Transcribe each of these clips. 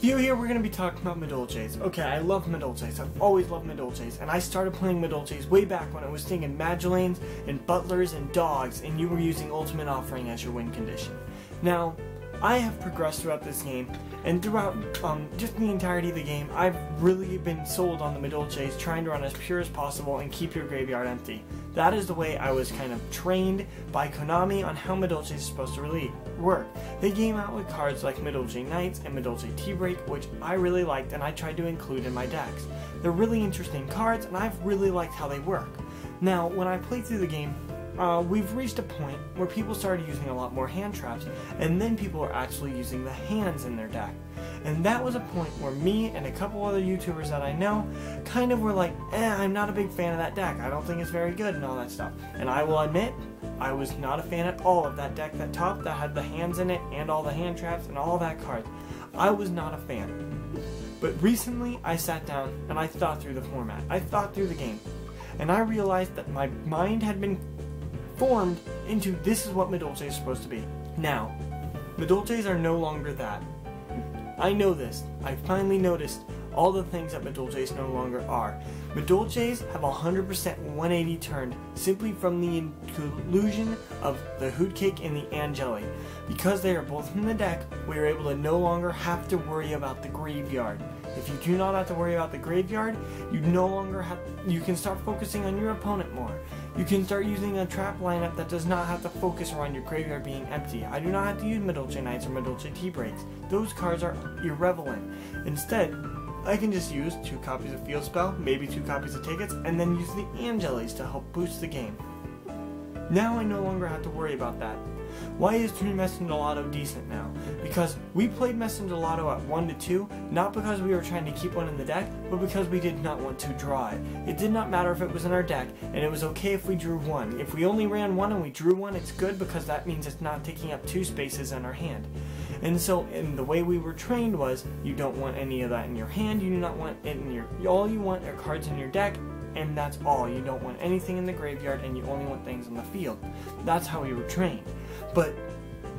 Vio here, we're going to be talking about Madolches. Okay, I love Madolches. I've always loved Madolches, and I started playing Madolches way back when I was thinking Madolches and butlers and dogs, and you were using Ultimate Offering as your win condition. Now, I have progressed throughout this game, and throughout just the entirety of the game, I've really been sold on the Madolches, trying to run as pure as possible and keep your graveyard empty. That is the way I was kind of trained by Konami on how Madolches is supposed to really work. They came out with cards like Madolche Knights and Madolche T-Break, which I really liked and I tried to include in my decks. They're really interesting cards, and I've really liked how they work. Now, when I played through the game, we've reached a point where people started using a lot more hand traps, and then people are actually using the hands in their deck. And that was a point where me and a couple other YouTubers that I know kind of were like, I'm not a big fan of that deck. I don't think it's very good and all that stuff. And I will admit, I was not a fan at all of that deck, that top that had the hands in it and all the hand traps and all that cards. I was not a fan. But recently I sat down and I thought through the format. I thought through the game. And I realized that my mind had been formed into this is what Madolche is supposed to be. Now, Madolches are no longer that. I know this. I finally noticed all the things that Madolches no longer are. Madolches have 100% 180 turned simply from the inclusion of the Hoot Cake and the Angeli. Because they are both in the deck, we are able to no longer have to worry about the graveyard. If you do not have to worry about the graveyard, you can start focusing on your opponent more. You can start using a trap lineup that does not have to focus around your graveyard being empty. I do not have to use Madolche Knights or Madolche T-Breaks. Those cards are irrelevant. Instead, I can just use 2 copies of Field Spell, maybe 2 copies of Tickets, and then use the Angelis to help boost the game. Now I no longer have to worry about that. Why is 3 Messenger Lotto decent now? Because we played Messenger Lotto at 1 to 2, not because we were trying to keep one in the deck, but because we did not want to draw it. It did not matter if it was in our deck, and it was okay if we drew 1. If we only ran 1 and we drew 1, it's good because that means it's not taking up 2 spaces in our hand. And so, the way we were trained was, you don't want any of that in your hand, you do not want it in your, all you want are cards in your deck, and that's all. You don't want anything in the graveyard, and you only want things on the field. That's how we were trained. But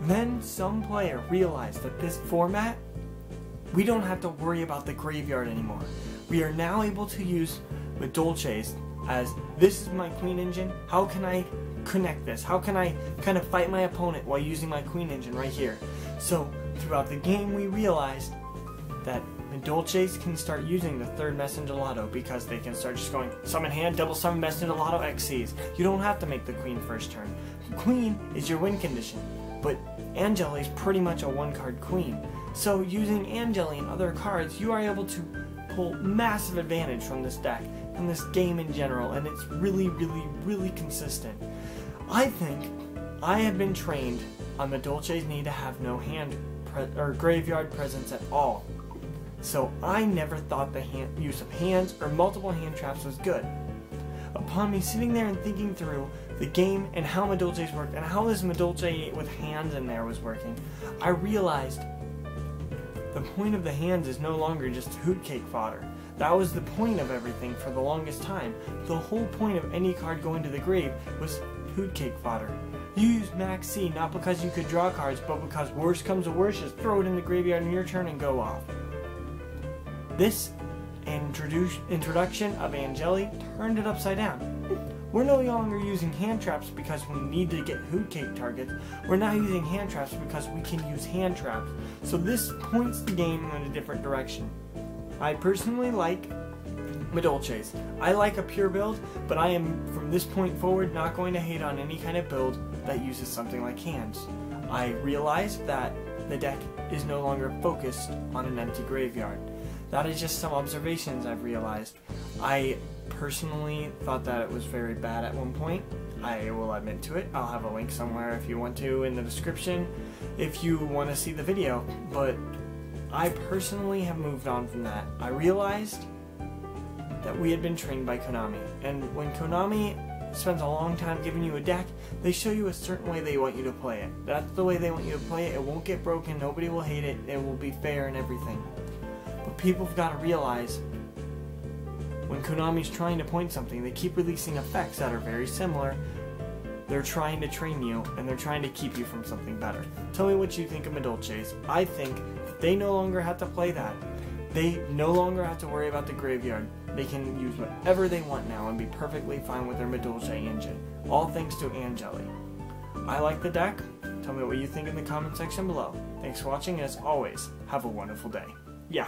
then some player realized that this format, we don't have to worry about the graveyard anymore. We are now able to use Madolches as, this is my Queen Engine, how can I connect this? How can I kind of fight my opponent while using my Queen Engine right here? So throughout the game we realized that Madolches can start using the 3rd Messenger Lotto because they can start just going summon hand, double summon Messenger Lotto XCs. You don't have to make the Queen first turn. Queen is your win condition, but Angeli is pretty much a 1-card Queen. So using Angeli and other cards, you are able to pull massive advantage from this deck, from this game in general, and it's really, really, really consistent. I think I have been trained on Madolches need to have no hand or graveyard presence at all. So I never thought the use of hands or multiple hand traps was good. Upon me sitting there and thinking through the game and how Madolches worked and how this Madolche with hands in there was working, I realized the point of the hands is no longer just Hoot Cake fodder. That was the point of everything for the longest time. The whole point of any card going to the grave was Hoot Cake fodder. You used Max C not because you could draw cards, but because worst comes to worst, just throw it in the graveyard in your turn and go off. This introduction of Angeli turned it upside down. We're no longer using hand traps because we need to get Hoot Cake targets. We're now using hand traps because we can use hand traps. So this points the game in a different direction. I personally like Madolches. I like a pure build, but I am from this point forward not going to hate on any kind of build that uses something like hands. I realize that the deck is no longer focused on an empty graveyard. That is just some observations I've realized. I personally thought that it was very bad at one point. I will admit to it. I'll have a link somewhere if you want to in the description if you want to see the video. But I personally have moved on from that. I realized that we had been trained by Konami. And when Konami spends a long time giving you a deck, they show you a certain way they want you to play it. That's the way they want you to play it. It won't get broken. Nobody will hate it. It will be fair and everything. But people have got to realize when Konami's trying to point something, they keep releasing effects that are very similar. They're trying to train you, and they're trying to keep you from something better. Tell me what you think of Madolches. I think They no longer have to play that. They no longer have to worry about the graveyard. They can use whatever they want now and be perfectly fine with their Madolche engine. All thanks to Angeli. I like the deck. Tell me what you think in the comment section below. Thanks for watching, and as always, have a wonderful day. Yeah.